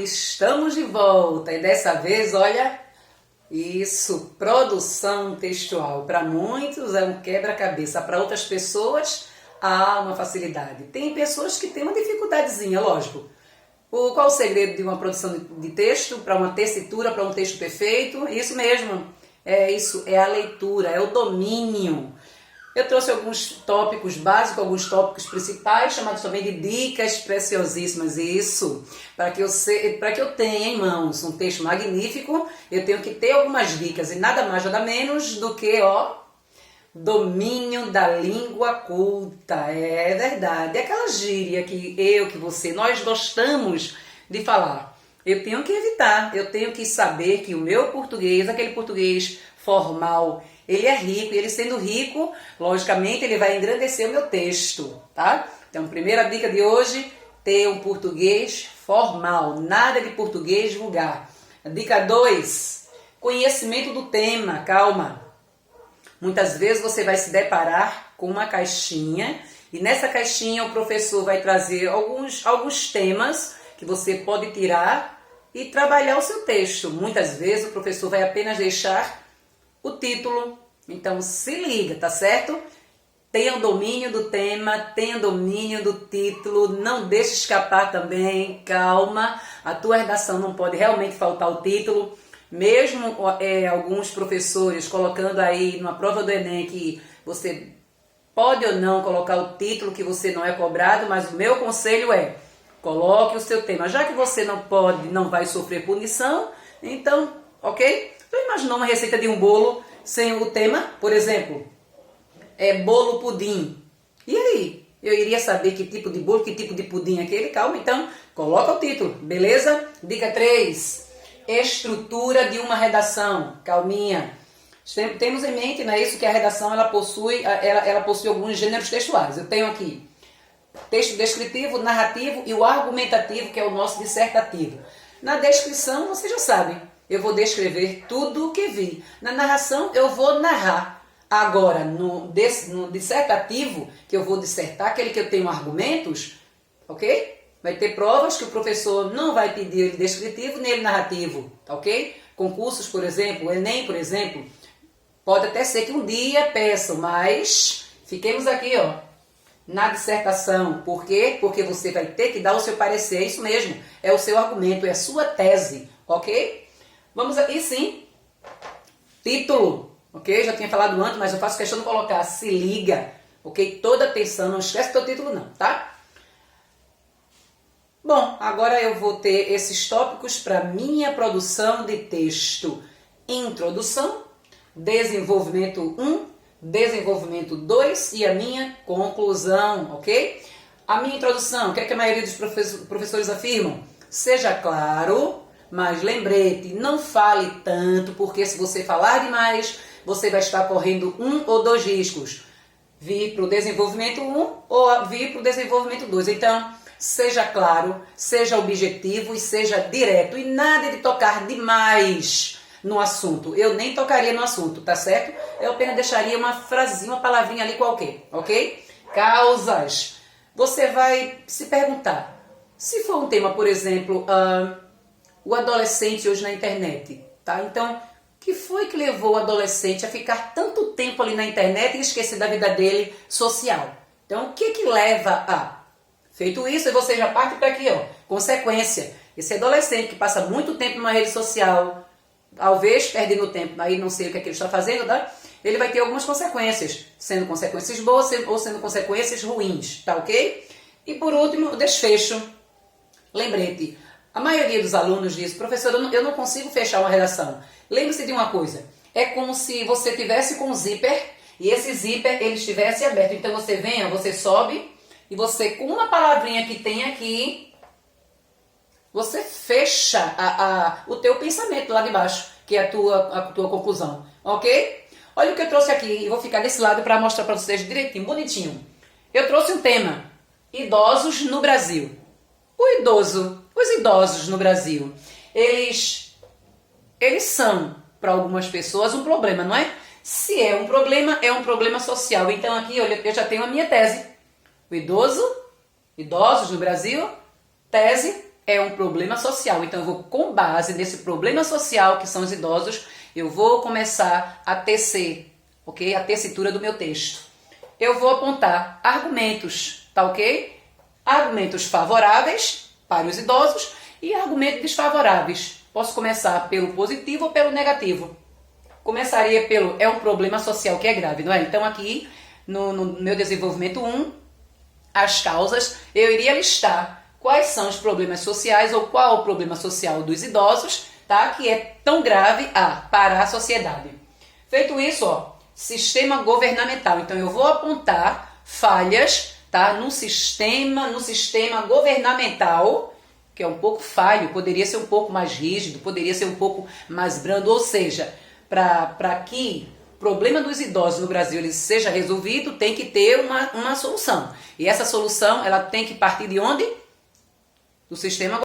estamos de volta e dessa vez, olha, isso, produção textual. Para muitos é um quebra-cabeça, para outras pessoas há uma facilidade. Tem pessoas que têm uma dificuldadezinha, lógico. Qual o segredo de uma produção de texto, para uma tessitura, para um texto perfeito? Isso mesmo, é a leitura, é o domínio. Eu trouxe alguns tópicos básicos, alguns tópicos principais, chamados também de dicas preciosíssimas. Isso, para que eu tenha em mãos um texto magnífico, eu tenho que ter algumas dicas, e nada mais, nada menos do que, domínio da língua culta. É verdade, é aquela gíria que você, nós gostamos de falar. Eu tenho que evitar, eu tenho que saber que o meu português, aquele português formal, ele é rico, e ele sendo rico, logicamente, ele vai engrandecer o meu texto, tá? Então, primeira dica de hoje, ter um português formal, nada de português vulgar. Dica 2, conhecimento do tema, calma. Muitas vezes você vai se deparar com uma caixinha, e nessa caixinha o professor vai trazer alguns temas que você pode tirar e trabalhar o seu texto. Muitas vezes o professor vai apenas deixar o título. Então se liga, tá certo? Tenha o domínio do tema, tenha o domínio do título, não deixe escapar também, calma. A tua redação não pode realmente faltar o título. Mesmo alguns professores colocando aí numa prova do Enem que você pode ou não colocar o título, que você não é cobrado, mas o meu conselho é: coloque o seu tema. Já que você não vai sofrer punição, então, ok? Você imaginou uma receita de um bolo sem o tema? Por exemplo, bolo pudim. E aí? Eu iria saber que tipo de bolo, que tipo de pudim é aquele? Calma, então, coloca o título, beleza? Dica 3, estrutura de uma redação. Calminha. Temos em mente, né, isso que a redação ela possui alguns gêneros textuais. Eu tenho aqui texto descritivo, narrativo e o argumentativo, que é o nosso dissertativo. Na descrição, você já sabe, eu vou descrever tudo o que vi. Na narração, eu vou narrar. Agora, no dissertativo, que eu vou dissertar, aquele que eu tenho argumentos, ok? Vai ter provas que o professor não vai pedir ele descritivo nem ele narrativo, ok? Concursos, por exemplo, o Enem, por exemplo, pode até ser que um dia peçam, mas fiquemos aqui, na dissertação. Por quê? Porque você vai ter que dar o seu parecer, é isso mesmo, é o seu argumento, é a sua tese, ok? Vamos aqui sim, título, ok? Já tinha falado antes, mas eu faço questão de colocar, se liga, ok? Toda atenção, não esquece teu título não, tá? Bom, agora eu vou ter esses tópicos para minha produção de texto. Introdução, desenvolvimento 1, desenvolvimento 2 e a minha conclusão, ok? A minha introdução, o que é que a maioria dos professores afirmam? Seja claro, mas lembrete, não fale tanto, porque se você falar demais, você vai estar correndo 1 ou 2 riscos. Vir para o desenvolvimento 1 ou vir para o desenvolvimento 2. Então, seja claro, seja objetivo e seja direto. E nada de tocar demais no assunto. Eu nem tocaria no assunto, tá certo? Eu apenas deixaria uma frasinha, uma palavrinha ali qualquer, ok? Causas. Você vai se perguntar, se for um tema, por exemplo, o adolescente hoje na internet, tá? Então, o que foi que levou o adolescente a ficar tanto tempo ali na internet e esquecer da vida dele social? Então, o que leva a... Feito isso, você já parte para aqui, consequência. Esse adolescente que passa muito tempo numa rede social, talvez perdendo tempo, aí não sei o que é que ele está fazendo, tá? Ele vai ter algumas consequências, sendo consequências boas ou sendo consequências ruins, tá ok? E por último, o desfecho. Lembrete, a maioria dos alunos diz: professor, eu não consigo fechar uma redação. Lembre-se de uma coisa, é como se você tivesse com um zíper e esse zíper ele estivesse aberto. Então você vem, você sobe e você com uma palavrinha que tem aqui, você fecha o teu pensamento lá de baixo, que é a tua conclusão, ok? Olha o que eu trouxe aqui, e vou ficar desse lado para mostrar para vocês direitinho, bonitinho. Eu trouxe um tema, idosos no Brasil. Os idosos no Brasil, eles são, para algumas pessoas, um problema, não é? Se é um problema social. Então aqui, olha, eu já tenho a minha tese. Idosos no Brasil, tese, é um problema social. Então eu vou, com base nesse problema social que são os idosos, eu vou começar a tecer, ok? A tessitura do meu texto. Eu vou apontar argumentos, tá ok? Argumentos favoráveis para os idosos e argumentos desfavoráveis. Posso começar pelo positivo ou pelo negativo. Começaria pelo é um problema social que é grave, não é? Então aqui no meu desenvolvimento 1, as causas, eu iria listar quais são os problemas sociais ou qual o problema social dos idosos, tá? Que é tão grave para a sociedade. Feito isso, ó, sistema governamental. Então eu vou apontar falhas, tá? No sistema governamental, que é um pouco falho, poderia ser um pouco mais rígido, poderia ser um pouco mais brando, ou seja, para que o problema dos idosos no Brasil ele seja resolvido, tem que ter uma solução. E essa solução ela tem que partir de onde? Do sistema